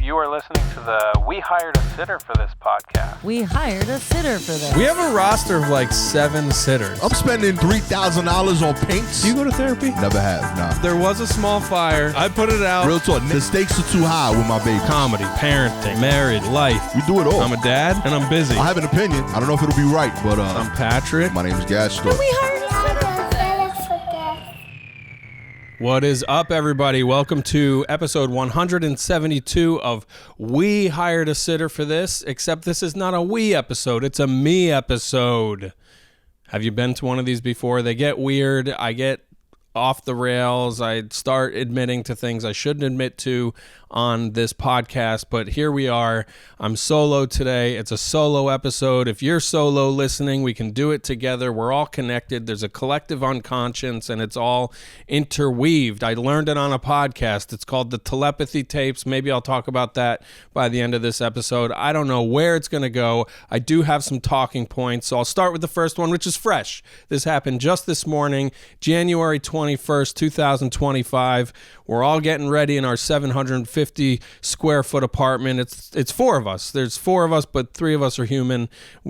You are listening to the We Hired a Sitter for This podcast. We hired a sitter for this. We have a roster of like 7 sitters. I'm spending $3,000 on paints. Do you go to therapy? Never have, nah. There was a small fire. I put it out. Real talk, the stakes are too high with my baby. Comedy, parenting, married, life. We do it all. I'm a dad and I'm busy. I have an opinion. I don't know if it'll be right, but I'm Patrick. my name is Gaston. We hired a sitter. What is up, everybody? Welcome to episode 172 of We Hired a Sitter for This, except this is not a we episode, it's a me episode. Have you been to one of these before? They get weird. I get off the rails. I start admitting to things I shouldn't admit to on this podcast, but here we are. I'm solo today. It's a solo episode. If you're solo listening, we can do it together. We're all connected. There's a collective unconscious, and it's all interweaved. I learned it on a podcast. It's called the Telepathy Tapes. Maybe I'll talk about that by the end of this episode. I don't know where it's going to go. I do have some talking points, so I'll start with the first one, which is fresh. This happened just this morning, January 21st, 2025. We're all getting ready in our 750 square foot apartment. It's 4 of us. There's 4 of us, but 3 of us are human.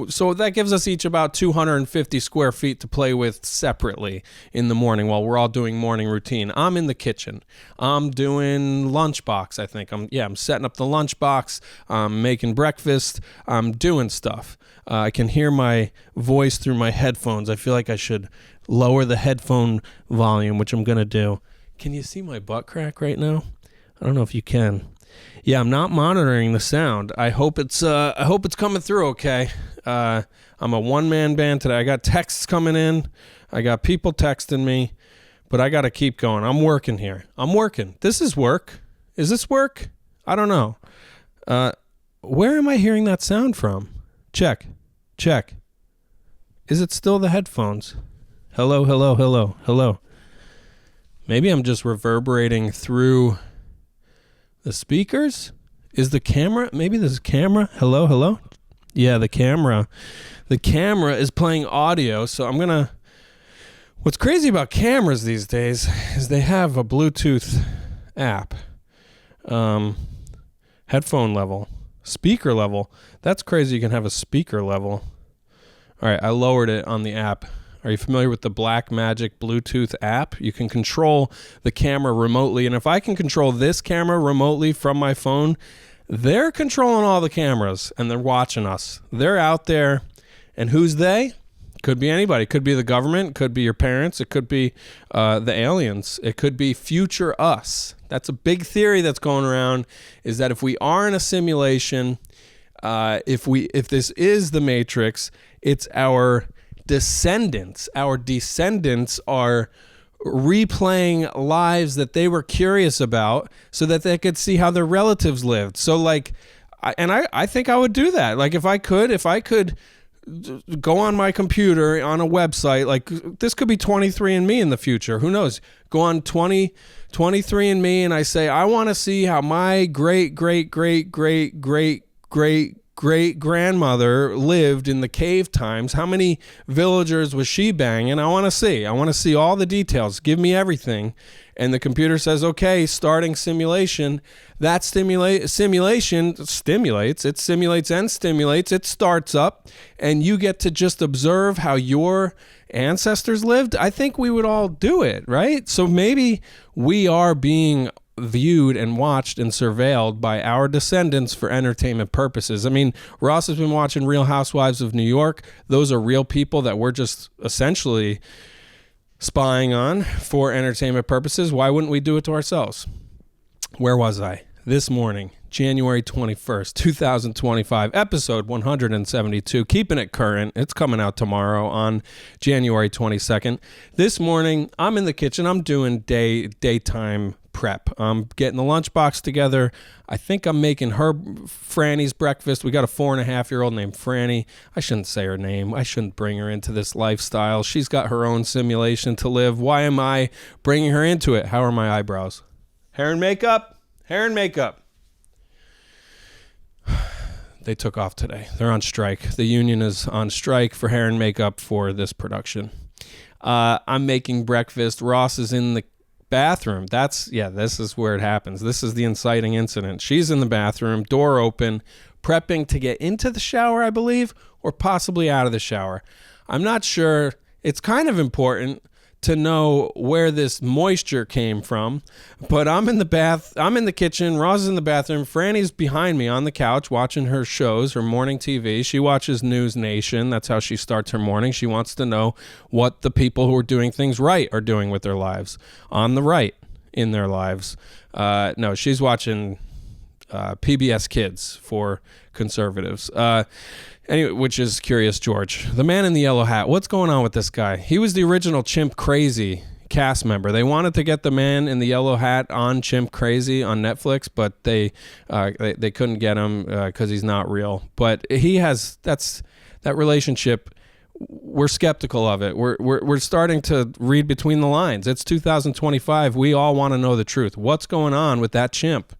So that gives us each about 250 square feet to play with separately in the morning while we're all doing morning routine. I'm in the kitchen. I'm doing lunchbox, I think. I'm setting up the lunchbox. I'm making breakfast. I'm doing stuff. I can hear my voice through my headphones. I feel like I should lower the headphone volume, which I'm going to do. Can you see my butt crack right now? I don't know if you can. Yeah, I'm not monitoring the sound. I hope it's coming through okay. I'm a one-man band today. I got texts coming in. I got people texting me, but I got to keep going. I'm working here. I'm working. This is work. Is this work? I don't know. Where am I hearing that sound from? Check. Is it still the headphones? Hello. Maybe I'm just reverberating through the speakers. Is the camera? Maybe there's a camera. Hello. Yeah, the camera. The camera is playing audio, so I'm going to... What's crazy about cameras these days is they have a Bluetooth app. Headphone level. Speaker level. That's crazy you can have a speaker level. All right, I lowered it on the app. Are you familiar with the Blackmagic Bluetooth app? You can control the camera remotely, and if I can control this camera remotely from my phone, they're controlling all the cameras, and they're watching us. They're out there, and who's they? Could be anybody. Could be the government. Could be your parents. It could be the aliens. It could be future us. That's a big theory that's going around, is that if we are in a simulation, if this is the Matrix, it's our descendants. Our descendants are replaying lives that they were curious about so that they could see how their relatives lived. So like, I think I would do that. Like if I could go on my computer on a website, like this could be 23andMe in the future. Who knows? Go on 23andMe and I say, I want to see how my great grandmother lived in the cave times. How many villagers was she banging? I want to see all the details. Give me everything. And the computer says, okay, starting simulation. That simulation stimulates. It simulates and stimulates. It starts up, and you get to just observe how your ancestors lived. I think we would all do it, right? So maybe we are being viewed and watched and surveilled by our descendants for entertainment purposes. I mean, Ross has been watching Real Housewives of New York. Those are real people that we're just essentially spying on for entertainment purposes. Why wouldn't we do it to ourselves? Where was I? This morning, January 21st, 2025, episode 172, keeping it current. It's coming out tomorrow on January 22nd. This morning, I'm in the kitchen. I'm doing daytime prep. I'm getting the lunchbox together. I think I'm making her Franny's breakfast. We got a 4.5-year-old named Franny. I shouldn't say her name. I shouldn't bring her into this lifestyle. She's got her own simulation to live. Why am I bringing her into it? How are my eyebrows? Hair and makeup. They took off today. They're on strike. The union is on strike for hair and makeup for this production. I'm making breakfast. Ross is in the bathroom. This is where it happens. This is the inciting incident. She's in the bathroom, door open, prepping to get into the shower, I believe, or possibly out of the shower. I'm not sure. It's kind of important to know where this moisture came from, but I'm in the kitchen, Roz is in the bathroom, Franny's behind me on the couch watching her shows, her morning TV. She watches News Nation. That's how she starts her morning. She wants to know what the people who are doing things right are doing with their lives, on the right in their lives. No, she's watching PBS Kids for conservatives. Anyway, which is Curious George. The man in the yellow hat. What's going on with this guy? He was the original Chimp Crazy cast member. They wanted to get the man in the yellow hat on Chimp Crazy on Netflix, but they couldn't get him because he's not real. But he has that relationship. We're skeptical of it. We're starting to read between the lines. It's 2025. We all want to know the truth. What's going on with that chimp?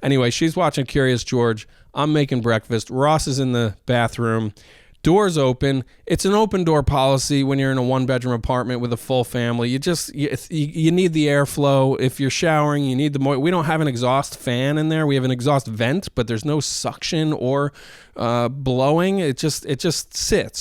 Anyway, she's watching Curious George. I'm making breakfast. Ross is in the bathroom. Doors open. It's an open door policy when you're in a 1-bedroom apartment with a full family. You need the airflow. If you're showering, you need we don't have an exhaust fan in there. We have an exhaust vent, but there's no suction or blowing. It just sits.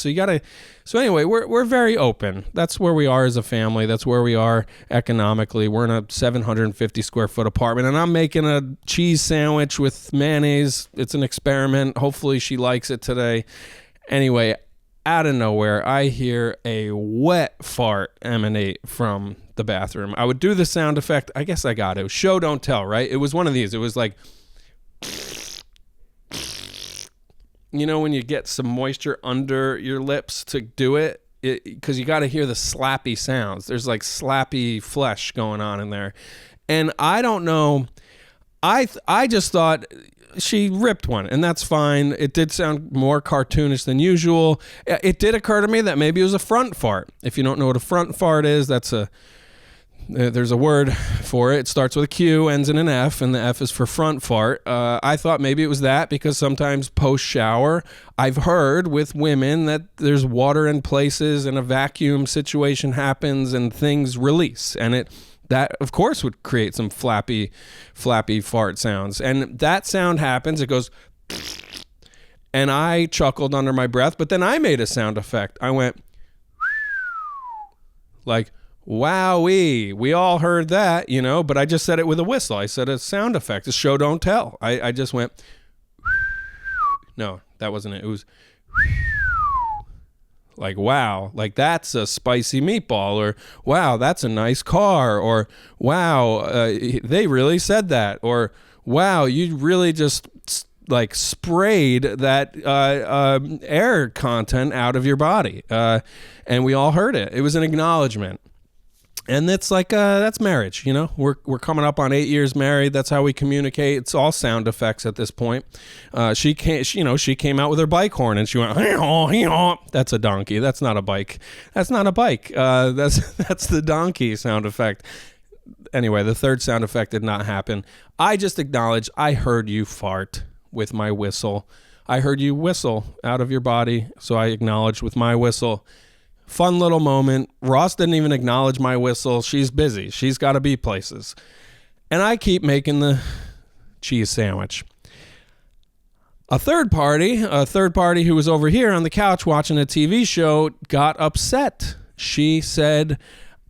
So anyway, we're very open. That's where we are as a family. That's where we are economically. We're in a 750 square foot apartment, and I'm making a cheese sandwich with mayonnaise. It's an experiment. Hopefully she likes it today. Anyway, out of nowhere, I hear a wet fart emanate from the bathroom. I would do the sound effect. I guess I got it. Show, don't tell, right? It was one of these. It was like, you know, when you get some moisture under your lips to do it, because you got to hear the slappy sounds. There's like slappy flesh going on in there. And I don't know. I just thought she ripped one, and that's fine. It did sound more cartoonish than usual. It did occur to me that maybe it was a front fart. If you don't know what a front fart is, there's a word for it. It starts with a Q, ends in an F, and the F is for front fart. I thought maybe it was that, because sometimes post-shower, I've heard with women that there's water in places and a vacuum situation happens and things release, and that, of course, would create some flappy fart sounds. And that sound happens. It goes, and I chuckled under my breath, but then I made a sound effect. I went, like, wowee. We all heard that, but I just said it with a whistle. I said a sound effect. It's show, don't tell. I just went, no, that wasn't it. It was like, wow, like that's a spicy meatball, or wow, that's a nice car, or wow, they really said that, or wow, you really just like sprayed that air content out of your body. And we all heard it. It was an acknowledgement. And it's like, that's marriage, We're coming up on 8 years married. That's how we communicate. It's all sound effects at this point. She came out with her bike horn and she went, hee-haw, hee-haw. That's a donkey. That's not a bike. That's not a bike. That's the donkey sound effect. Anyway, the third sound effect did not happen. I just acknowledged I heard you fart with my whistle. I heard you whistle out of your body, so I acknowledged with my whistle. Fun little moment. Ross didn't even acknowledge my whistle. She's busy. She's got to be places. And I keep making the cheese sandwich. A third party who was over here on the couch watching a TV show got upset. She said,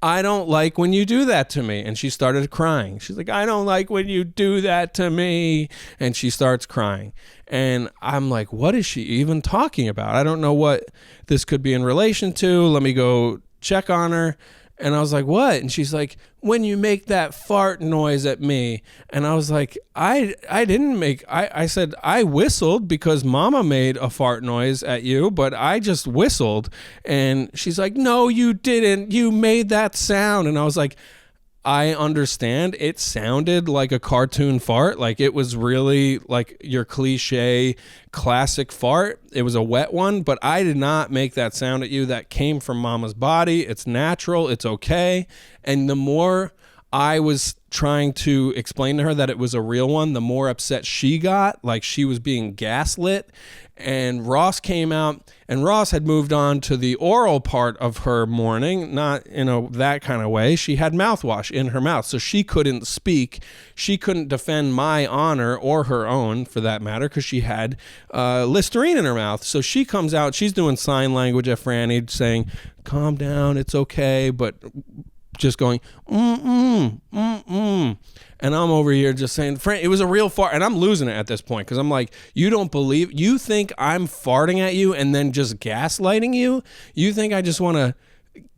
I don't like when you do that to me. And she started crying. She's like, I don't like when you do that to me. And she starts crying. And I'm like, what is she even talking about? I don't know what this could be in relation to. Let me go check on her. And I was like, what? And she's like, when you make that fart noise at me. And I was like, I said, I whistled because mama made a fart noise at you, but I just whistled. And she's like, no, you didn't. You made that sound. And I was like, I understand. It sounded like a cartoon fart. Like it was really like your cliche classic fart. It was a wet one, but I did not make that sound at you. That came from mama's body. It's natural. It's okay. And the more I was trying to explain to her that it was a real one, the more upset she got, like she was being gaslit. And Ross came out, and Ross had moved on to the oral part of her mourning, not in that kind of way. She had mouthwash in her mouth, so she couldn't speak. She couldn't defend my honor or her own, for that matter, because she had Listerine in her mouth. So she comes out, she's doing sign language at Franny, saying, calm down, it's okay, but just going, and I'm over here just saying, Fran, it was a real fart, and I'm losing it at this point, because I'm like, you think I'm farting at you and then just gaslighting you? You think I just want to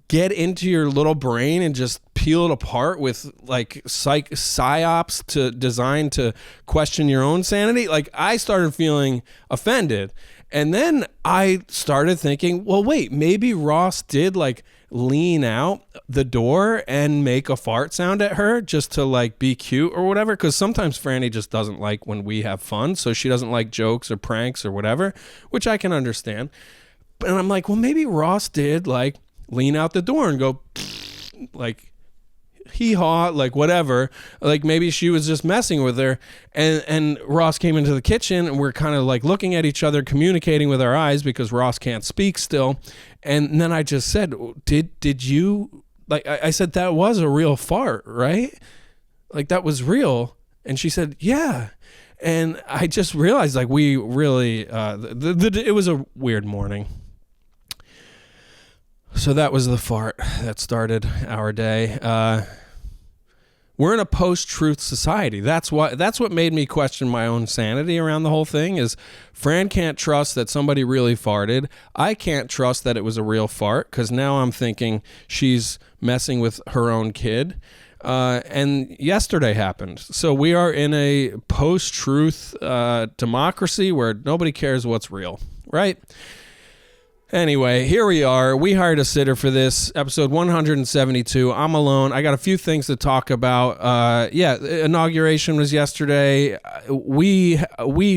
get into your little brain and just peel it apart with like psyops designed to question your own sanity? Like, I started feeling offended, and then I started thinking, well, wait, maybe Ross did like lean out the door and make a fart sound at her just to like be cute or whatever, because sometimes Franny just doesn't like when we have fun, so she doesn't like jokes or pranks or whatever, which I can understand. And I'm like, well, maybe Ross did like lean out the door and go like hee-haw, like whatever, like maybe she was just messing with her. And Ross came into the kitchen, and we're kind of like looking at each other, communicating with our eyes, because Ross can't speak still. And then I just said, did you, like, I said, that was a real fart, right? Like, that was real. And she said, yeah. And I just realized, like, we really, it was a weird morning. So that was the fart that started our day. We're in a post-truth society. That's what made me question my own sanity around the whole thing. Is Fran can't trust that somebody really farted. I can't trust that it was a real fart, because now I'm thinking she's messing with her own kid. And yesterday happened. So we are in a post-truth democracy where nobody cares what's real, right? Anyway, here we are. We hired a sitter for this, episode 172. I'm alone. I got a few things to talk about. Inauguration was yesterday. We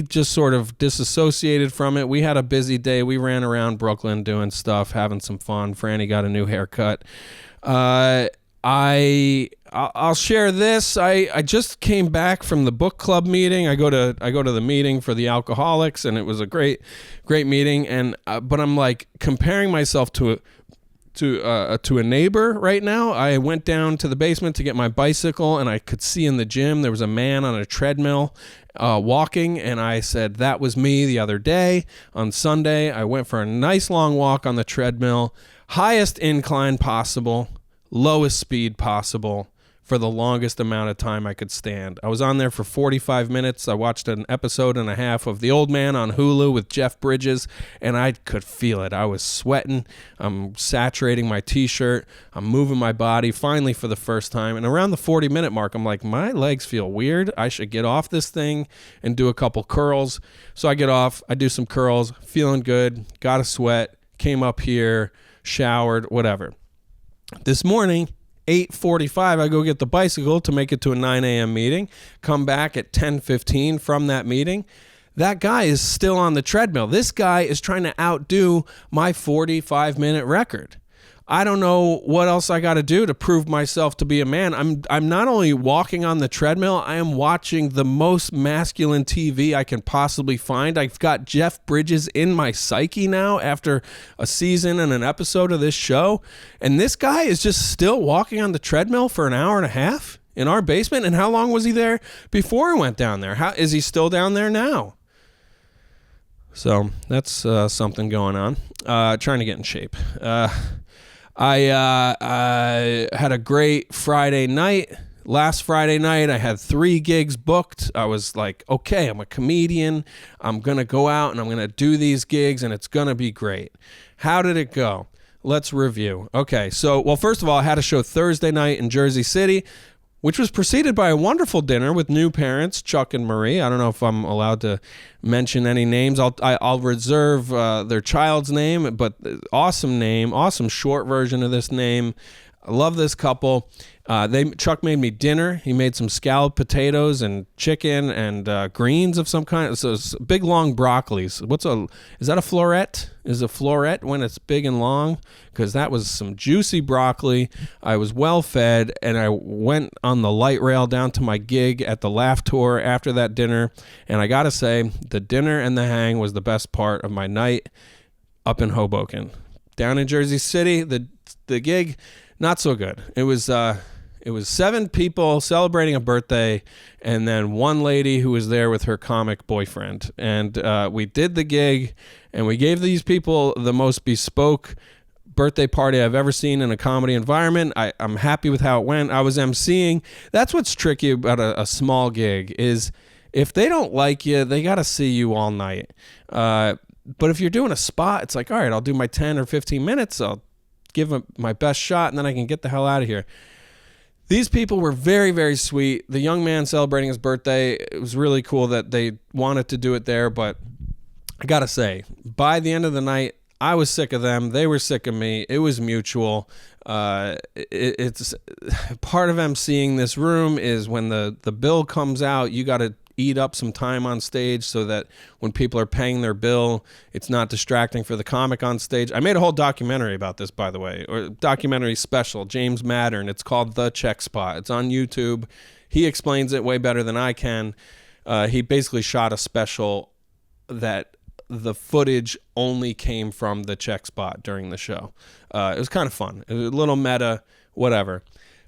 just sort of disassociated from it. We had a busy day. We ran around Brooklyn doing stuff, having some fun. Franny got a new haircut. I'll share this. I just came back from the book club meeting. I go to the meeting for the alcoholics, and it was a great meeting. And but I'm like comparing myself to a neighbor right now. I went down to the basement to get my bicycle, and I could see in the gym there was a man on a treadmill walking, and I said, that was me the other day on Sunday. I went for a nice long walk on the treadmill, highest incline possible, lowest speed possible, for the longest amount of time I could stand. I was on there for 45 minutes. I watched an episode and a half of The Old Man on Hulu with Jeff Bridges, and I could feel it. I was sweating. I'm saturating my t-shirt. I'm moving my body finally for the first time. And around the 40-minute mark, I'm like, my legs feel weird. I should get off this thing and do a couple curls. So I get off. I do some curls. Feeling good. Got a sweat. Came up here. Showered. Whatever. This morning, 8:45, I go get the bicycle to make it to a 9 a.m. meeting, come back at 10:15 from that meeting. That guy is still on the treadmill. This guy is trying to outdo my 45-minute record. I don't know what else I got to do to prove myself to be a man. I'm not only walking on the treadmill, I am watching the most masculine TV I can possibly find. I've got Jeff Bridges in my psyche now after a season and an episode of this show. And this guy is just still walking on the treadmill for an hour and a half in our basement. And how long was he there before I went down there? How is he still down there now? So that's something going on. Trying to get in shape. I had a great Friday night. Last Friday night, I had 3 gigs booked. I was like, okay, I'm a comedian. I'm going to go out and I'm going to do these gigs, and it's going to be great. How did it go? Let's review. Okay, so, well, first of all, I had a show Thursday night in Jersey City, which was preceded by a wonderful dinner with new parents, Chuck and Marie. I don't know if I'm allowed to mention any names. I'll reserve their child's name, but awesome name, awesome short version of this name. I love this couple. Chuck made me dinner. He made some scalloped potatoes and chicken and greens of some kind. So it's big long broccolis. Is that a floret? Is a floret when it's big and long? Because that was some juicy broccoli. I was well fed, and I went on the light rail down to my gig at the Laugh Tour after that dinner. And I gotta say, the dinner and the hang was the best part of my night up in Hoboken. Down in Jersey City, the gig, not so good. It was 7 people celebrating a birthday, and then one lady who was there with her comic boyfriend. And we did the gig, and we gave these people the most bespoke birthday party I've ever seen in a comedy environment. I'm happy with how it went. I was emceeing. That's what's tricky about a small gig is if they don't like you, they got to see you all night. But if you're doing a spot, it's like, all right, I'll do my 10 or 15 minutes. I'll give them my best shot, and then I can get the hell out of here. These people were very, very sweet. The young man celebrating his birthday, it was really cool that they wanted to do it there. But I got to say, by the end of the night, I was sick of them. They were sick of me. It was mutual. It's part of emceeing this room is when the bill comes out, you got to eat up some time on stage so that when people are paying their bill, it's not distracting for the comic on stage. I made a whole documentary about this, by the way, or documentary special, James Mattern. It's called The Check Spot. It's on YouTube. He explains it way better than I can. He basically shot a special that the footage only came from the check spot during the show. It was kind of fun. It was a little meta, whatever.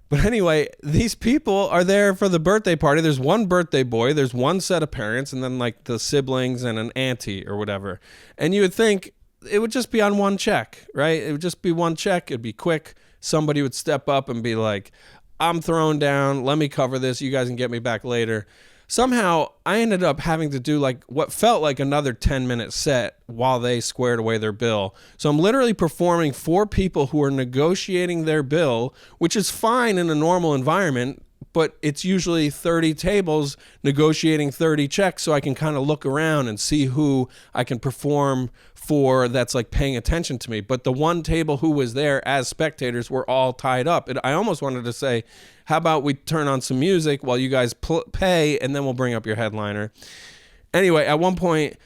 But anyway, these people are there for the birthday party. There's one birthday boy, there's one set of parents, and then like the siblings and an auntie or whatever. And you would think it would just be on one check, right? It would just be one check. It'd be quick. Somebody would step up and be like, I'm thrown down. Let me cover this. You guys can get me back later. Somehow, I ended up having to do like what felt like another 10-minute set while they squared away their bill. So I'm literally performing for people who are negotiating their bill, which is fine in a normal environment, but it's usually 30 tables negotiating 30 checks so I can kind of look around and see who I can perform for that's like paying attention to me. But the one table who was there as spectators were all tied up. I almost wanted to say, how about we turn on some music while you guys pay, and then we'll bring up your headliner. Anyway, at one point,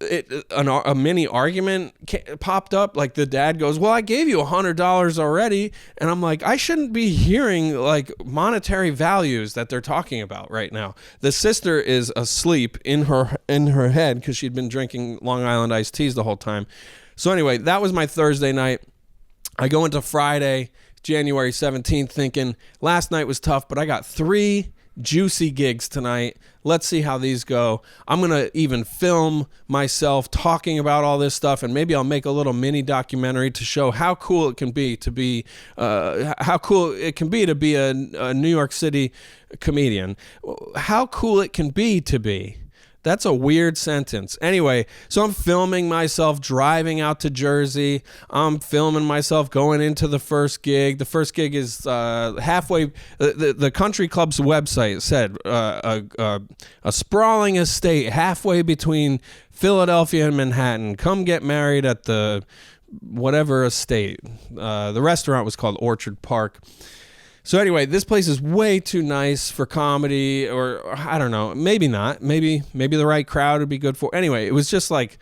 a mini argument popped up. Like the dad goes, well, I gave you $100 already. And I'm like, I shouldn't be hearing like monetary values that they're talking about right now. The sister is asleep in her head because she'd been drinking Long Island iced teas the whole time. So anyway, that was my Thursday night. I go into Friday, January 17th, thinking last night was tough, but I got 3 juicy gigs tonight. Let's see how these go. I'm going to even film myself talking about all this stuff, and maybe I'll make a little mini documentary to show how cool it can be to be a New York City comedian. How cool it can be to be. That's a weird sentence. Anyway, so I'm filming myself driving out to Jersey. I'm filming myself going into the first gig. The first gig is halfway. The country club's website said a sprawling estate halfway between Philadelphia and Manhattan. Come get married at the whatever estate. The restaurant was called Orchard Park. So anyway, this place is way too nice for comedy, or I don't know, maybe not. Maybe the right crowd would be good for. Anyway, it was just like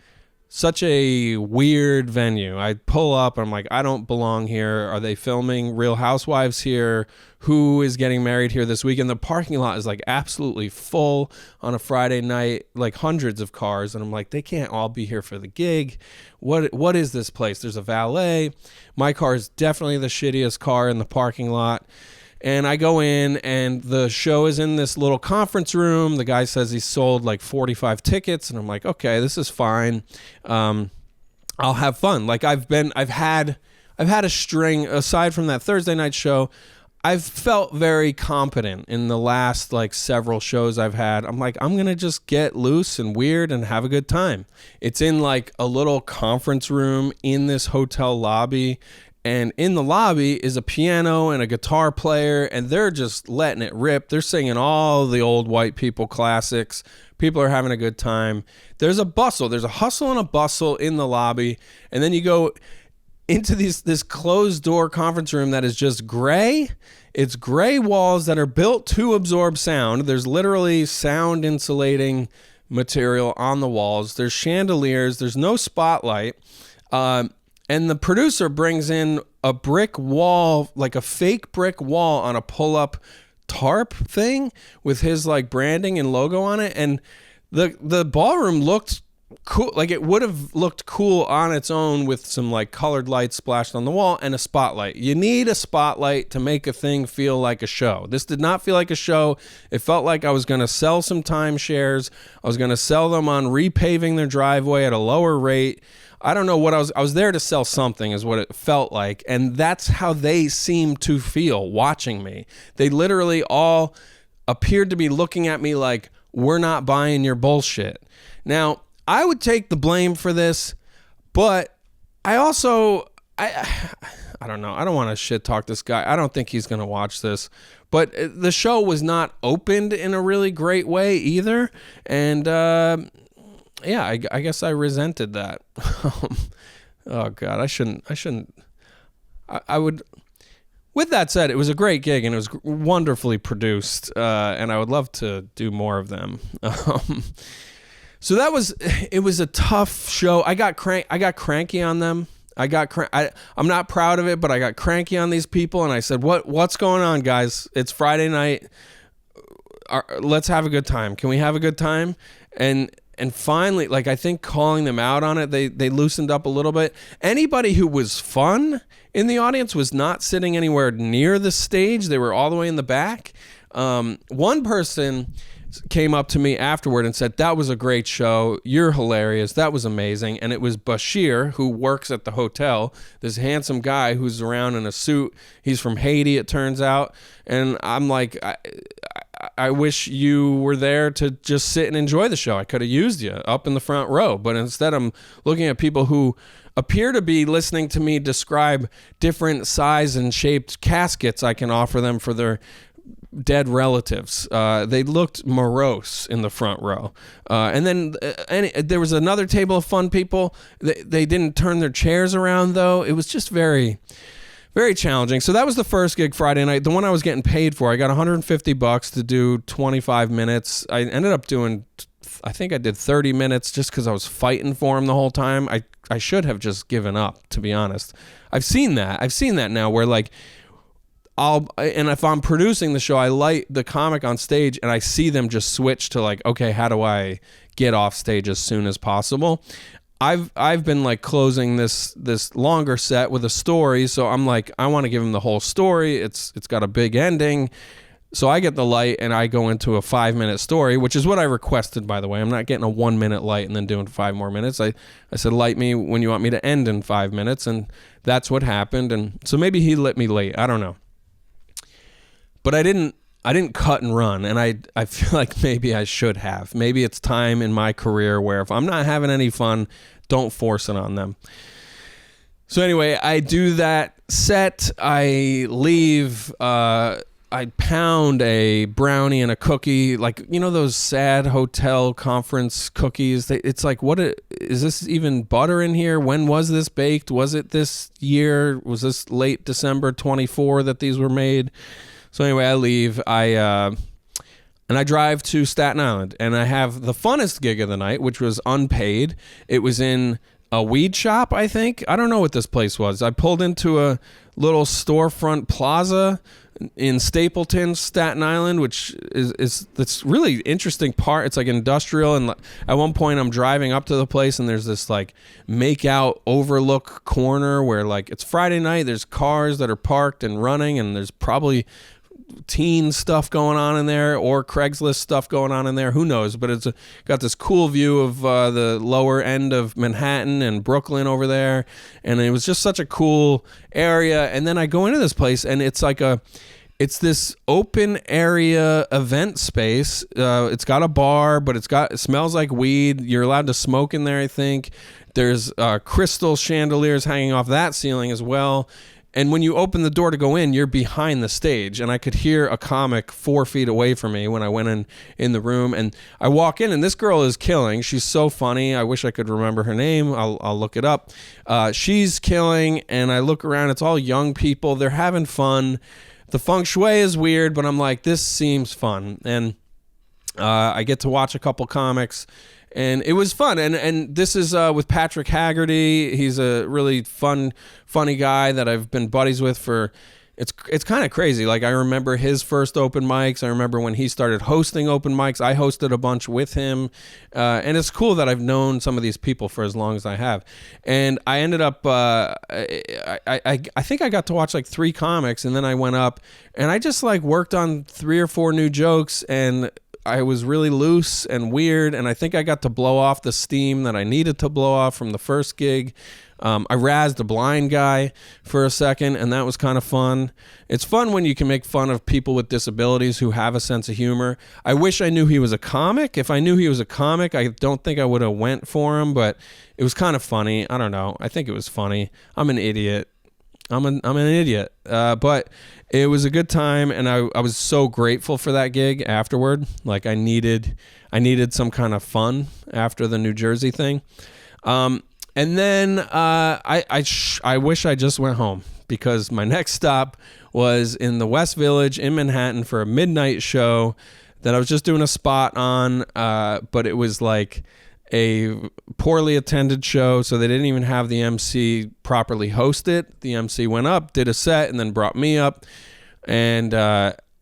such a weird venue. I pull up, I'm like, I don't belong here. Are they filming Real Housewives here? Who is getting married here this weekend? The parking lot is like absolutely full on a Friday night, like hundreds of cars. And I'm like, they can't all be here for the gig. What is this place? There's a valet. My car is definitely the shittiest car in the parking lot. And I go in, and the show is in this little conference room. The guy says he sold like 45 tickets, and I'm like, okay, this is fine. I'll have fun. Like I've had a string aside from that Thursday night show. I've felt very competent in the last like several shows I've had. I'm like, I'm going to just get loose and weird and have a good time. It's in like a little conference room in this hotel lobby. And in the lobby is a piano and a guitar player, and they're just letting it rip. They're singing all the old white people classics. People are having a good time. There's a bustle. There's a hustle and a bustle in the lobby. And then you go into this closed door conference room that is just gray. It's gray walls that are built to absorb sound. There's literally sound insulating material on the walls. There's chandeliers. There's no spotlight. And the producer brings in a brick wall, like a fake brick wall on a pull-up tarp thing with his like branding and logo on it. And the ballroom looked cool. Like it would have looked cool on its own with some like colored lights splashed on the wall and a spotlight. You need a spotlight to make a thing feel like a show. This did not feel like a show. It felt like I was going to sell some timeshares. I was going to sell them on repaving their driveway at a lower rate. I don't know what I was there to sell something is what it felt like. And that's how they seemed to feel watching me. They literally all appeared to be looking at me like, we're not buying your bullshit. Now, I would take the blame for this, but I also, I don't know. I don't want to shit talk this guy. I don't think he's going to watch this, but the show was not opened in a really great way either. And, yeah, I guess I resented that. Oh God, I would, with that said, it was a great gig and it was wonderfully produced. And I would love to do more of them. So it was a tough show. I got cranky on them. I'm not proud of it, but I got cranky on these people and I said, what's going on, guys? It's Friday night. Let's have a good time. Can we have a good time? And finally, like, I think calling them out on it, they loosened up a little bit. Anybody who was fun in the audience was not sitting anywhere near the stage. They were all the way in the back. One person came up to me afterward and said, that was a great show. You're hilarious. That was amazing. And it was Bashir, who works at the hotel, this handsome guy who's around in a suit. He's from Haiti, it turns out. And I'm like, I wish you were there to just sit and enjoy the show. I could have used you up in the front row. But instead, I'm looking at people who appear to be listening to me describe different size and shaped caskets I can offer them for their dead relatives. They looked morose in the front row. And then there was another table of fun people. They didn't turn their chairs around, though. It was just very, very challenging. So that was the first gig Friday night, the one I was getting paid for. I got $150 to do 25 minutes. I ended up doing, I think I did 30 minutes just because I was fighting for him the whole time. I should have just given up, to be honest. I've seen that now where like, and if I'm producing the show, I light the comic on stage and I see them just switch to like, okay, how do I get off stage as soon as possible? I've been like closing this longer set with a story, so I'm like, I want to give them the whole story. It's got a big ending. So I get the light and I go into a 5-minute story, which is what I requested, by the way. I'm not getting a 1-minute light and then doing 5 more minutes. I said, light me when you want me to end in 5 minutes. And that's what happened. And so maybe he lit me late. I don't know. But I didn't cut and run, and I feel like maybe I should have. Maybe it's time in my career where if I'm not having any fun, don't force it on them. So anyway, I do that set. I leave. I pound a brownie and a cookie, like, you know, those sad hotel conference cookies. It's like, is this even butter in here? When was this baked? Was it this year? Was this late December 24 that these were made? So anyway, I leave. And I drive to Staten Island, and I have the funnest gig of the night, which was unpaid. It was in a weed shop, I think. I don't know what this place was. I pulled into a little storefront plaza in Stapleton, Staten Island, which is this really interesting part. It's like industrial, and at one point I'm driving up to the place and there's this like make out overlook corner where like it's Friday night, there's cars that are parked and running, and there's probably teen stuff going on in there or Craigslist stuff going on in there, who knows, but it's got this cool view of the lower end of Manhattan and Brooklyn over there, and it was just such a cool area. And then I go into this place and it's this open area event space. It's got a bar, but it smells like weed. You're allowed to smoke in there, I think. There's crystal chandeliers hanging off that ceiling as well. And when you open the door to go in, you're behind the stage. And I could hear a comic 4 feet away from me when I went in the room. And I walk in, and this girl is killing. She's so funny. I wish I could remember her name. I'll look it up. She's killing, and I look around. It's all young people. They're having fun. The feng shui is weird, but I'm like, this seems fun. And I get to watch a couple comics. And it was fun, and this is with Patrick Haggerty. He's a really funny guy that I've been buddies with for. It's kind of crazy. Like, I remember his first open mics. I remember when he started hosting open mics. I hosted a bunch with him, and it's cool that I've known some of these people for as long as I have. And I ended up, I think I got to watch like 3 comics, and then I went up, and I just like worked on 3 or 4 new jokes, and I was really loose and weird, and I think I got to blow off the steam that I needed to blow off from the first gig. I razzed a blind guy for a second, and that was kind of fun. It's fun when you can make fun of people with disabilities who have a sense of humor. I wish I knew he was a comic. If I knew he was a comic, I don't think I would have went for him, but it was kind of funny. I don't know. I think it was funny. I'm an idiot. I'm an idiot. But it was a good time, and I was so grateful for that gig afterward. Like, I needed some kind of fun after the New Jersey thing. And then I wish I just went home, because my next stop was in the West Village in Manhattan for a midnight show that I was just doing a spot on, but it was like a poorly attended show, so they didn't even have the MC properly host it. The MC went up, did a set, and then brought me up, and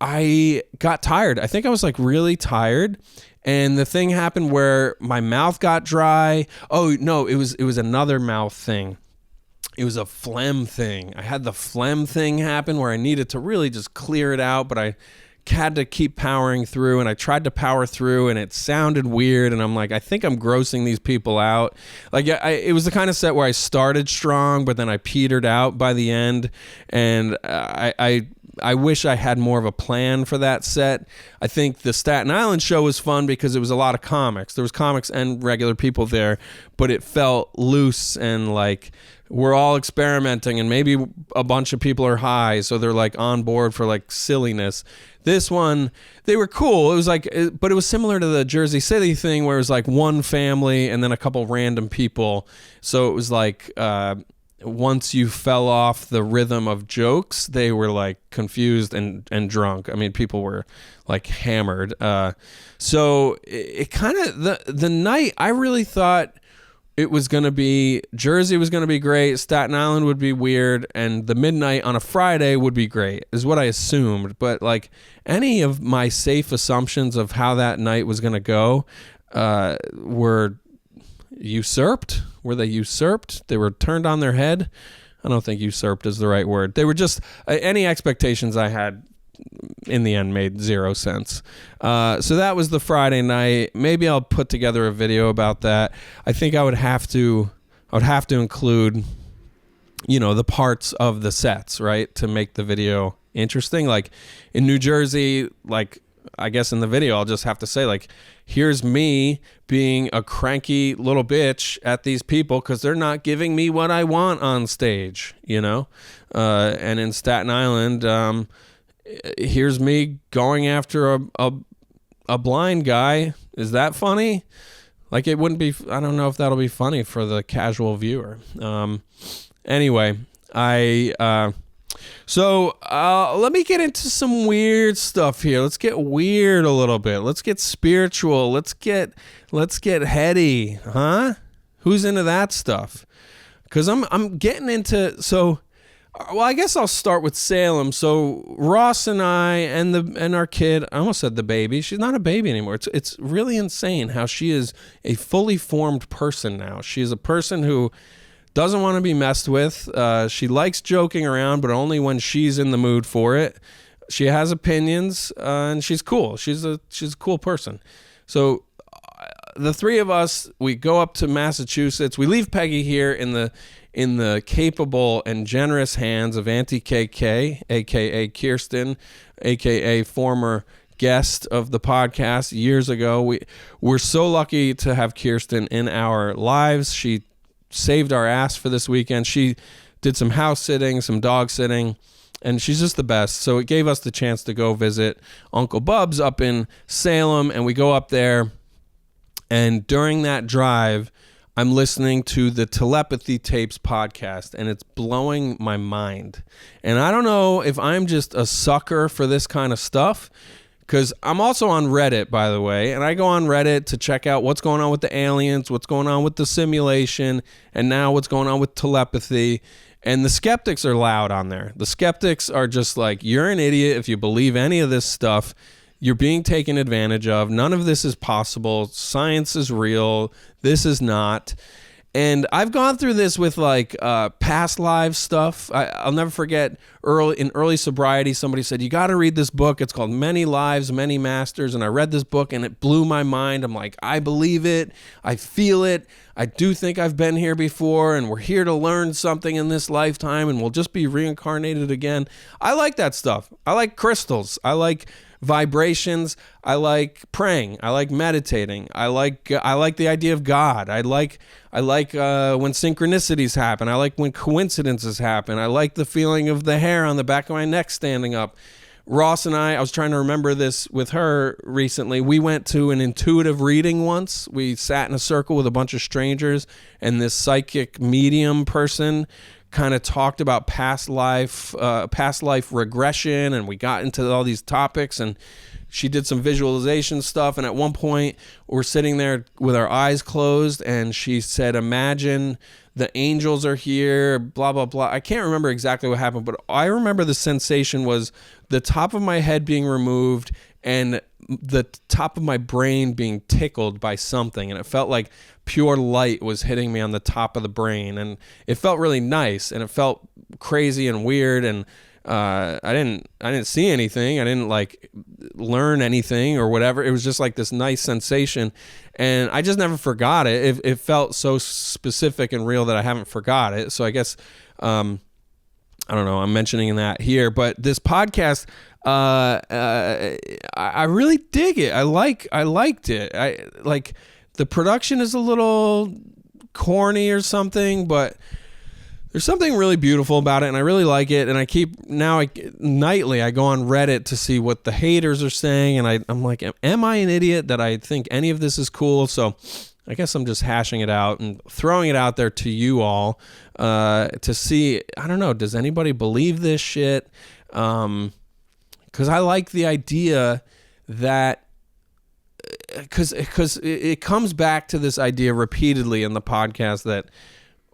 I got tired. I think I was like really tired, and the thing happened where my mouth got dry. Oh no, it was another mouth thing. It was a phlegm thing. I had the phlegm thing happen where I needed to really just clear it out, but I had to keep powering through, and I tried to power through, and it sounded weird, and I'm like, I think I'm grossing these people out. Like, it was the kind of set where I started strong, but then I petered out by the end, and I wish I had more of a plan for that set. I think the Staten Island show was fun because it was a lot of comics. There was comics and regular people there, but it felt loose and like we're all experimenting, and maybe a bunch of people are high, so they're like on board for like silliness. This one, they were cool. It was like, but it was similar to the Jersey City thing where it was like one family and then a couple random people. So it was like, once you fell off the rhythm of jokes, they were like confused and drunk. I mean, people were like hammered. So it kind of, the night, I really thought it was going to be, Jersey was going to be great, Staten Island would be weird, and the midnight on a Friday would be great, is what I assumed. But like any of my safe assumptions of how that night was going to go were usurped. Were they usurped? They were turned on their head? I don't think usurped is the right word. They were just, any expectations I had in the end made zero sense. So that was the Friday night. Maybe I'll put together a video about that. I think I would have to include, the parts of the sets, right, to make the video interesting. Like in New Jersey, like I guess in the video I'll just have to say, like, here's me being a cranky little bitch at these people because they're not giving me what I want on stage, and in Staten Island, here's me going after a blind guy. Is that funny? Like, it wouldn't be, I don't know if that'll be funny for the casual viewer. Anyway, so let me get into some weird stuff here. Let's get weird a little bit. Let's get spiritual. Let's get heady, huh? Who's into that stuff? Because I'm getting into, well, I guess I'll start with Salem. So Ross and I and our kid, I almost said the baby. She's not a baby anymore. It's really insane how she is a fully formed person now. She is a person who doesn't want to be messed with. She likes joking around, but only when she's in the mood for it. She has opinions, and she's cool. She's a cool person. So the three of us, we go up to Massachusetts. We leave Peggy here in the capable and generous hands of Auntie KK, aka Kirsten, aka former guest of the podcast years ago. We're so lucky to have Kirsten in our lives. She saved our ass for this weekend. She did some house sitting, some dog sitting, and she's just the best. So it gave us the chance to go visit Uncle Bub's up in Salem, and we go up there, and during that drive, I'm listening to the Telepathy Tapes podcast, and it's blowing my mind. And I don't know if I'm just a sucker for this kind of stuff, because I'm also on Reddit, by the way, and I go on Reddit to check out what's going on with the aliens, what's going on with the simulation, and now what's going on with telepathy. And the skeptics are loud on there. The skeptics are just like, you're an idiot if you believe any of this stuff. You're being taken advantage of. None of this is possible. Science is real. This is not. And I've gone through this with like past live stuff. I'll never forget in early sobriety, somebody said, you got to read this book. It's called Many Lives, Many Masters. And I read this book and it blew my mind. I'm like, I believe it. I feel it. I do think I've been here before, and we're here to learn something in this lifetime, and we'll just be reincarnated again. I like that stuff. I like crystals. I like vibrations. I like praying. I like meditating. I like the idea of God. I like when synchronicities happen. I like when coincidences happen. I like the feeling of the hair on the back of my neck standing up. Ross and I was trying to remember this with her recently. We went to an intuitive reading once. We sat in a circle with a bunch of strangers, and this psychic medium person kind of talked about past life regression, and we got into all these topics, and she did some visualization stuff. And at one point we're sitting there with our eyes closed, and she said, imagine the angels are here, blah, blah, blah. I can't remember exactly what happened, but I remember the sensation was the top of my head being removed and the top of my brain being tickled by something. And it felt like pure light was hitting me on the top of the brain. And it felt really nice, and it felt crazy and weird. And I didn't see anything. I didn't like learn anything or whatever. It was just like this nice sensation, and I just never forgot it. It felt so specific and real that I haven't forgot it. So I guess I don't know. I'm mentioning that here, but this podcast, I really dig it. I liked it. I like the production is a little corny or something, but there's something really beautiful about it, and I really like it. And nightly I go on Reddit to see what the haters are saying, and I'm like, am I an idiot that I think any of this is cool? So I guess I'm just hashing it out and throwing it out there to you all to see. I don't know, does anybody believe this shit? Because I like the idea that, because it comes back to this idea repeatedly in the podcast that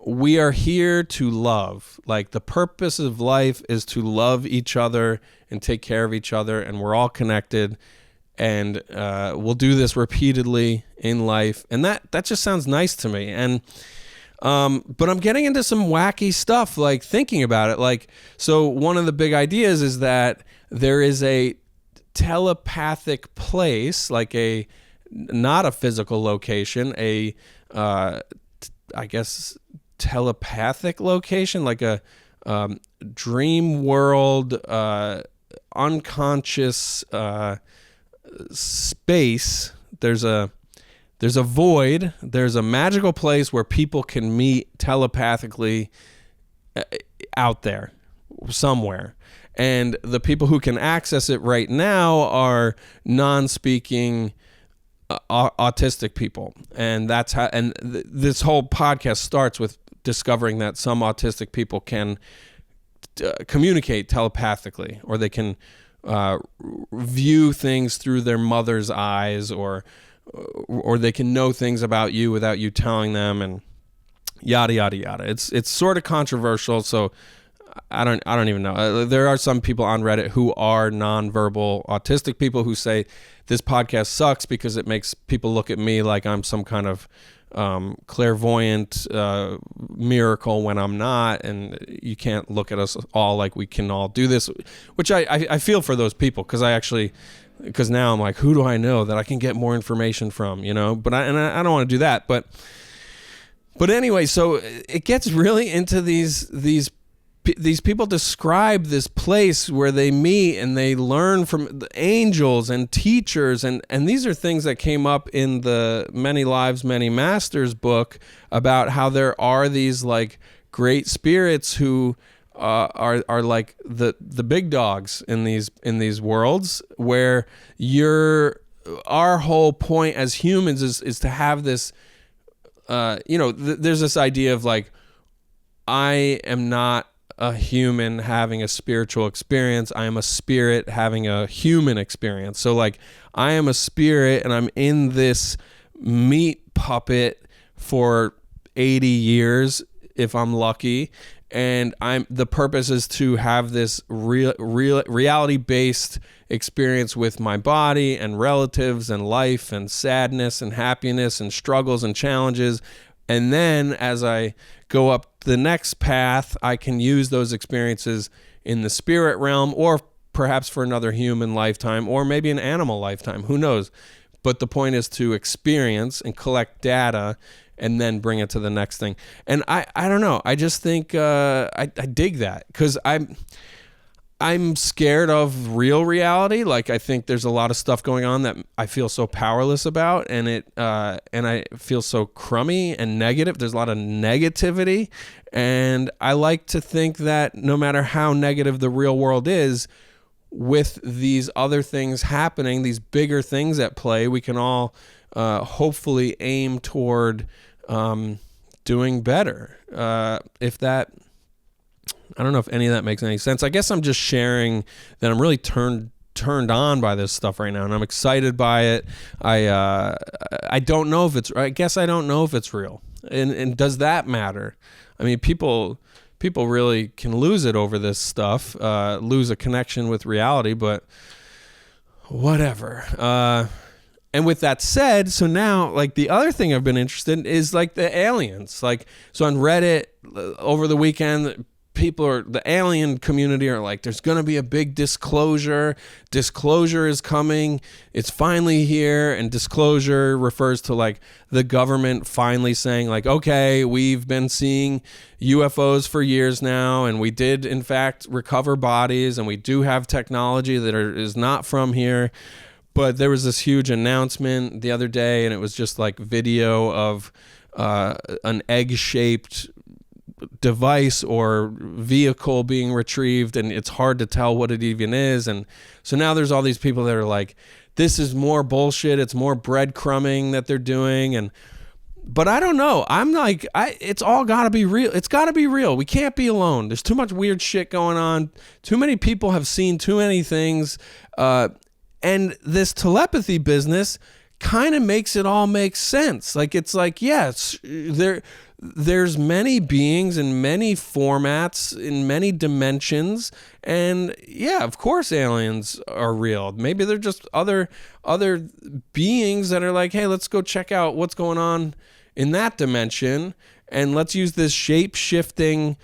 we are here to love. Like, the purpose of life is to love each other and take care of each other, and we're all connected, and we'll do this repeatedly in life, and that just sounds nice to me. And but I'm getting into some wacky stuff, like thinking about it. Like, so one of the big ideas is that there is a telepathic place, like not a physical location, I guess telepathic location, like a dream world, unconscious space. There's a void. There's a magical place where people can meet telepathically out there somewhere. And the people who can access it right now are non-speaking autistic people. And that's how, and this whole podcast starts with discovering that some autistic people can communicate telepathically, or they can view things through their mother's eyes, or they can know things about you without you telling them, and yada yada yada. It's sort of controversial, so I don't even know. There are some people on Reddit who are nonverbal autistic people who say this podcast sucks because it makes people look at me like I'm some kind of clairvoyant miracle when I'm not, and you can't look at us all like we can all do this, which I feel for those people, because now I'm like, who do I know that I can get more information from, you know? But I don't want to do that. But anyway, so it gets really into these people describe this place where they meet and they learn from the angels and teachers, and these are things that came up in the Many Lives, Many Masters book about how there are these like great spirits who are like the big dogs in these worlds, where our whole point as humans is to have this, there's this idea of like, I am not a human having a spiritual experience. I am a spirit having a human experience. So like, I am a spirit and I'm in this meat puppet for 80 years if I'm lucky, and the purpose is to have this reality-based experience with my body and relatives and life and sadness and happiness and struggles and challenges. And then as I go up the next path, I can use those experiences in the spirit realm, or perhaps for another human lifetime, or maybe an animal lifetime, who knows. But the point is to experience and collect data and then bring it to the next thing. And I don't know. I just think I dig that, because I'm scared of real reality. Like, I think there's a lot of stuff going on that I feel so powerless about, and I feel so crummy and negative. There's a lot of negativity, and I like to think that no matter how negative the real world is, with these other things happening, these bigger things at play, we can all hopefully aim toward doing better. If that, I don't know if any of that makes any sense. I guess I'm just sharing that I'm really turned on by this stuff right now, and I'm excited by it. I don't know if it's, I guess I don't know if it's real. And does that matter? I mean, people really can lose it over this stuff, lose a connection with reality, but whatever. And with that said, so now, like, the other thing I've been interested in is like the aliens. Like, so on Reddit over the weekend, the alien community are like, there's going to be a big disclosure. Disclosure is coming. It's finally here. And disclosure refers to like the government finally saying like, okay, we've been seeing UFOs for years now, and we did in fact recover bodies, and we do have technology that is not from here. But there was this huge announcement the other day, and it was just like video of an egg-shaped device or vehicle being retrieved, and it's hard to tell what it even is. And so now there's all these people that are like, this is more bullshit, it's more breadcrumbing that they're doing. But I don't know, I'm like, it's all gotta be real. It's gotta be real. We can't be alone. There's too much weird shit going on. Too many people have seen too many things, and this telepathy business kind of makes it all make sense. Like, it's like, yes, there's many beings in many formats, in many dimensions, and yeah, of course aliens are real. Maybe they're just other beings that are like, hey, let's go check out what's going on in that dimension, and let's use this shape-shifting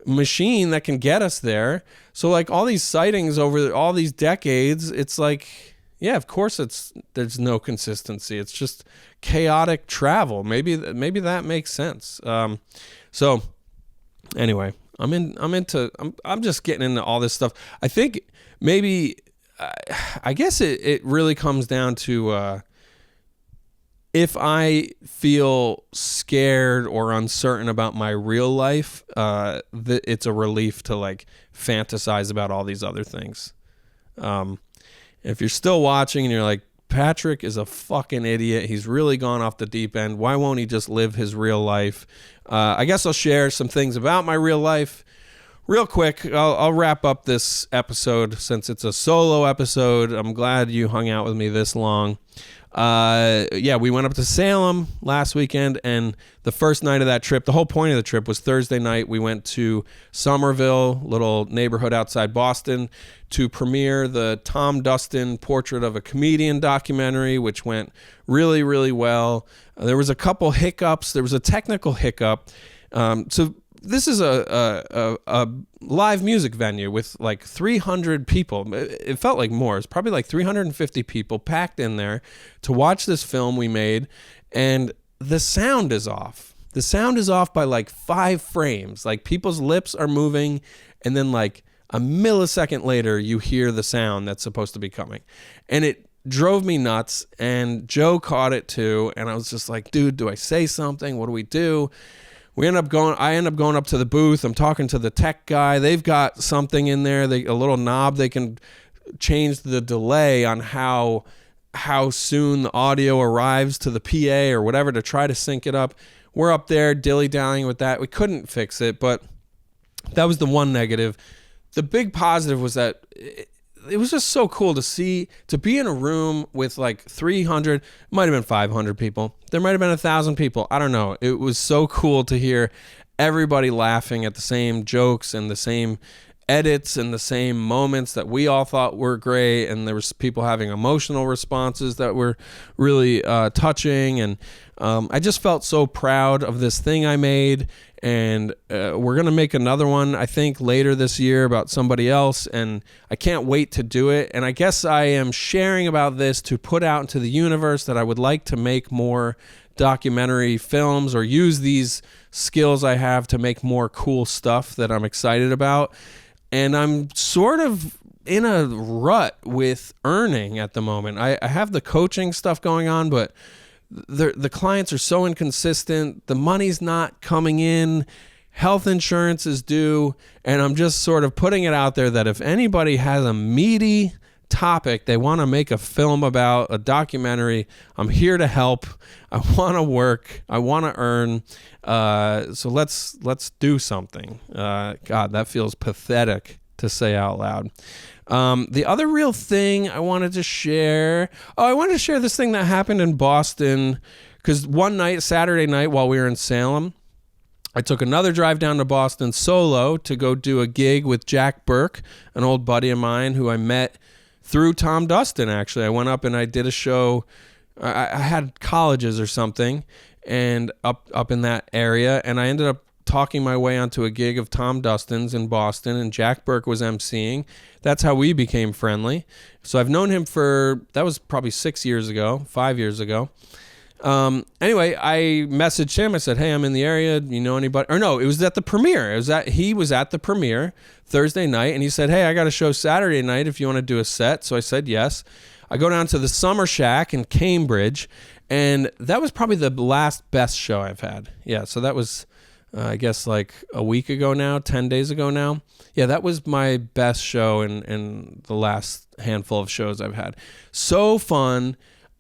machine that can get us there. So like all these sightings over all these decades, it's like, yeah, of course there's no consistency. It's just chaotic travel. Maybe that makes sense. So anyway, I'm just getting into all this stuff. I think maybe, I guess it really comes down to, if I feel scared or uncertain about my real life, it's a relief to like fantasize about all these other things. If you're still watching and you're like, Patrick is a fucking idiot, he's really gone off the deep end, why won't he just live his real life? I guess I'll share some things about my real life real quick. I'll wrap up this episode since it's a solo episode. I'm glad you hung out with me this long. We went up to Salem last weekend, and the first night of that trip, the whole point of the trip was Thursday night. We went to Somerville, little neighborhood outside Boston, to premiere the Tom Dustin Portrait of a Comedian documentary, which went really, really well. There was a couple hiccups. There was a technical hiccup. So this is a live music venue with like 300 people. It felt like more. It's probably like 350 people packed in there to watch this film we made, and the sound is off. The sound is off by like 5 frames. Like people's lips are moving, and then like a millisecond later you hear the sound that's supposed to be coming. And it drove me nuts, and Joe caught it too, and I was just like, dude, do I say something? What do we do? I end up going up to the booth. I'm talking to the tech guy. They've got something in there, a little knob they can change the delay on how soon the audio arrives to the PA or whatever to try to sync it up. We're up there dilly-dallying with that. We couldn't fix it, but that was the one negative. The big positive was that it was just so cool to be in a room with like 300, might have been 500 people. There might have been 1,000 people. I don't know. It was so cool to hear everybody laughing at the same jokes and the same edits and the same moments that we all thought were great. And there was people having emotional responses that were really touching. And I just felt so proud of this thing I made. And we're going to make another one, I think, later this year about somebody else. And I can't wait to do it. And I guess I am sharing about this to put out into the universe that I would like to make more documentary films or use these skills I have to make more cool stuff that I'm excited about. And I'm sort of in a rut with earning at the moment. I have the coaching stuff going on, but the clients are so inconsistent. The money's not coming in. Health insurance is due. And I'm just sort of putting it out there that if anybody has a meaty topic they want to make a film about, a documentary, I'm here to help. I want to work. I want to earn. So let's do something. God, that feels pathetic to say out loud. The other real thing I wanted to share, I wanted to share this thing that happened in Boston, because one night, Saturday night, while we were in Salem, I took another drive down to Boston solo to go do a gig with Jack Burke, an old buddy of mine who I met through Tom Dustin, actually. I went up and I did a show. I had colleges or something and up in that area, and I ended up talking my way onto a gig of Tom Dustin's in Boston, and Jack Burke was emceeing. That's how we became friendly. So I've known him that was probably 5 years ago. Anyway, I messaged him. I said, hey, I'm in the area. Do you know anybody? Or no, it was at the premiere. He was at the premiere Thursday night, and he said, hey, I got a show Saturday night if you want to do a set. So I said yes. I go down to the Summer Shack in Cambridge, and that was probably the last best show I've had. Yeah, so that was, I guess, like a week ago now, 10 days ago now. Yeah, that was my best show in the last handful of shows I've had. So fun.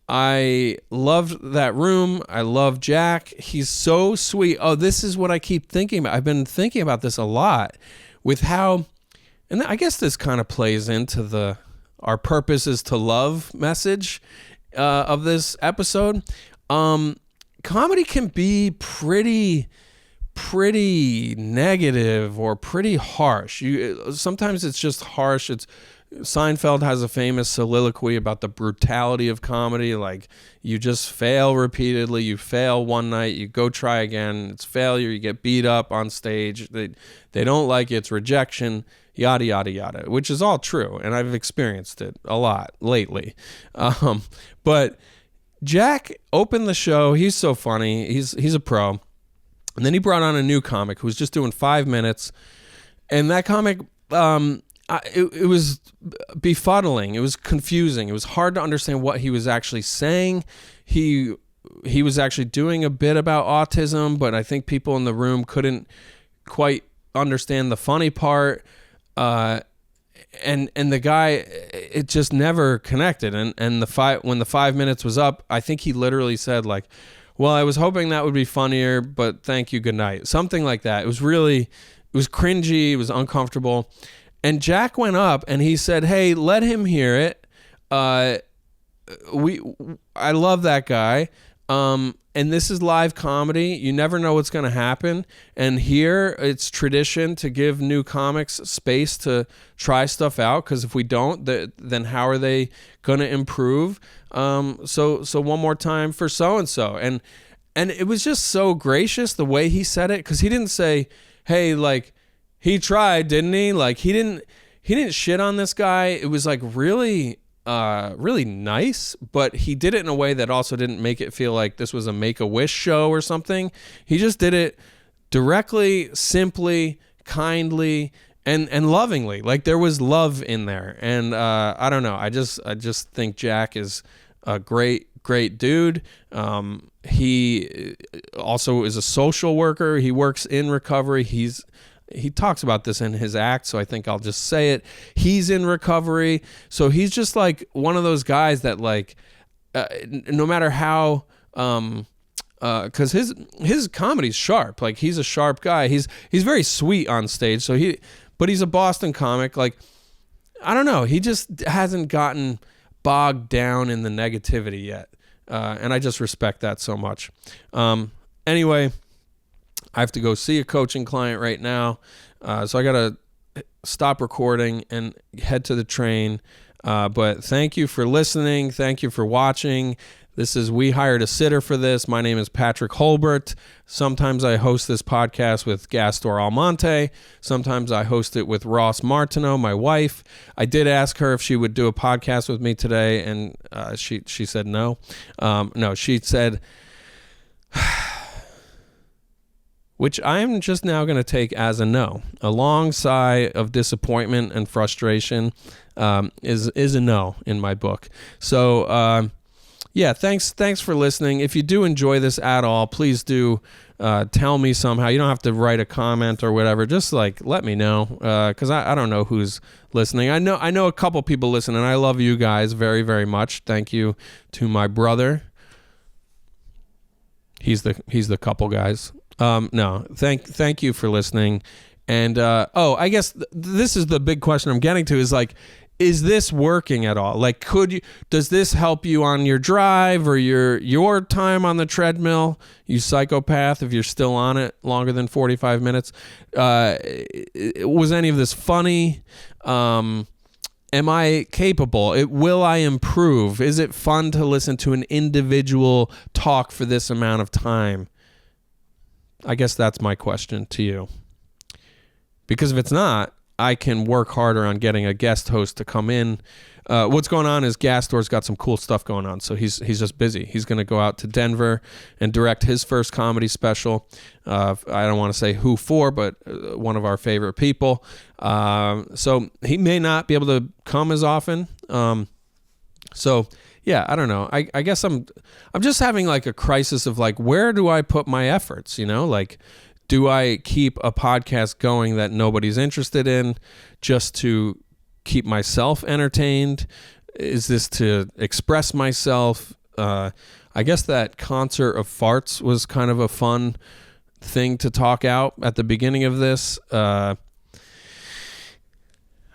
I loved that room. I love Jack. He's so sweet. Oh, this is what I keep thinking about. I've been thinking about this a lot with how, and I guess this kind of plays into our purpose is to love message of this episode. Comedy can be pretty negative or pretty harsh. Sometimes it's just harsh. Seinfeld has a famous soliloquy about the brutality of comedy. Like, you just fail repeatedly. You fail one night, you go try again. It's failure. You get beat up on stage. They don't like it. It's rejection, yada, yada, yada, which is all true. And I've experienced it a lot lately. But Jack opened the show. He's so funny. He's a pro. And then he brought on a new comic who was just doing 5 minutes. And that comic, it was befuddling. It was confusing. It was hard to understand what he was actually saying. He was actually doing a bit about autism, but I think people in the room couldn't quite understand the funny part. And the guy, it just never connected. And when the 5 minutes was up, I think he literally said, like, well, I was hoping that would be funnier, but thank you, good night. Something like that. It was cringy. It was uncomfortable. And Jack went up and he said, hey, let him hear it. I love that guy. And this is live comedy. You never know what's going to happen. And here it's tradition to give new comics space to try stuff out. Because if we don't, then how are they going to improve? So one more time for so-and-so. And it was just so gracious the way he said it. Because he didn't say, hey, like, he tried, didn't he? Like, he didn't shit on this guy. It was like really nice, but he did it in a way that also didn't make it feel like this was a Make-A-Wish show or something. He just did it directly, simply, kindly, and lovingly. Like, there was love in there. And I don't know. I just think Jack is a great great dude. He also is a social worker. He works in recovery. He talks about this in his act, so I think I'll just say it. He's in recovery, so he's just like one of those guys that like, no matter how, because his comedy's sharp. Like he's a sharp guy. He's very sweet on stage. But he's a Boston comic. Like I don't know. He just hasn't gotten bogged down in the negativity yet, and I just respect that so much. Anyway. I have to go see a coaching client right now, so I got to stop recording and head to the train. But thank you for listening. Thank you for watching. This is We Hired a Sitter for This. My name is Patrick Holbert. Sometimes I host this podcast with Gastor Almonte. Sometimes I host it with Ross Martineau, my wife. I did ask her if she would do a podcast with me today, and she said no. No, she said... which I'm just now going to take as a no. A long sigh of disappointment and frustration is a no in my book. So, yeah, thanks for listening. If you do enjoy this at all, please do tell me somehow. You don't have to write a comment or whatever. Just like let me know, because I don't know who's listening. I know a couple people listen, and I love you guys very, very much. Thank you to my brother. He's the couple guys. No, thank you for listening. And, I guess this is the big question I'm getting to is like, is this working at all? Like, does this help you on your drive or your time on the treadmill? You psychopath, if you're still on it longer than 45 minutes. Was any of this funny? Am I capable? Will I improve? Is it fun to listen to an individual talk for this amount of time? I guess that's my question to you. Because if it's not, I can work harder on getting a guest host to come in. What's going on is Gastor's got some cool stuff going on, so he's just busy. He's going to go out to Denver and direct his first comedy special. I don't want to say who for, but one of our favorite people. So he may not be able to come as often. So yeah, I don't know. I guess I'm just having like a crisis of like, where do I put my efforts? You know, like, do I keep a podcast going that nobody's interested in just to keep myself entertained? Is this to express myself? I guess that concert of farts was kind of a fun thing to talk out at the beginning of this. I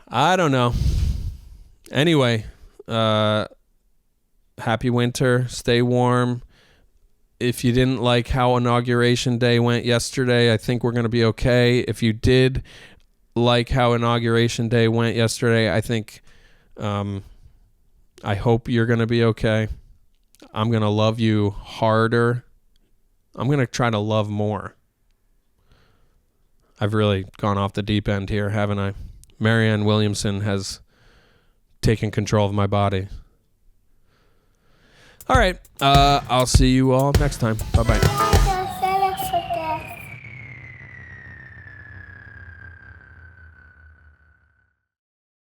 don't know. Anyway, happy winter. Stay warm. If you didn't like how Inauguration Day went yesterday, I think we're going to be okay. If you did like how Inauguration Day went yesterday, I think, I hope you're going to be okay. I'm going to love you harder. I'm going to try to love more. I've really gone off the deep end here, haven't I? Marianne Williamson has taken control of my body. All right. I'll see you all next time. Bye-bye.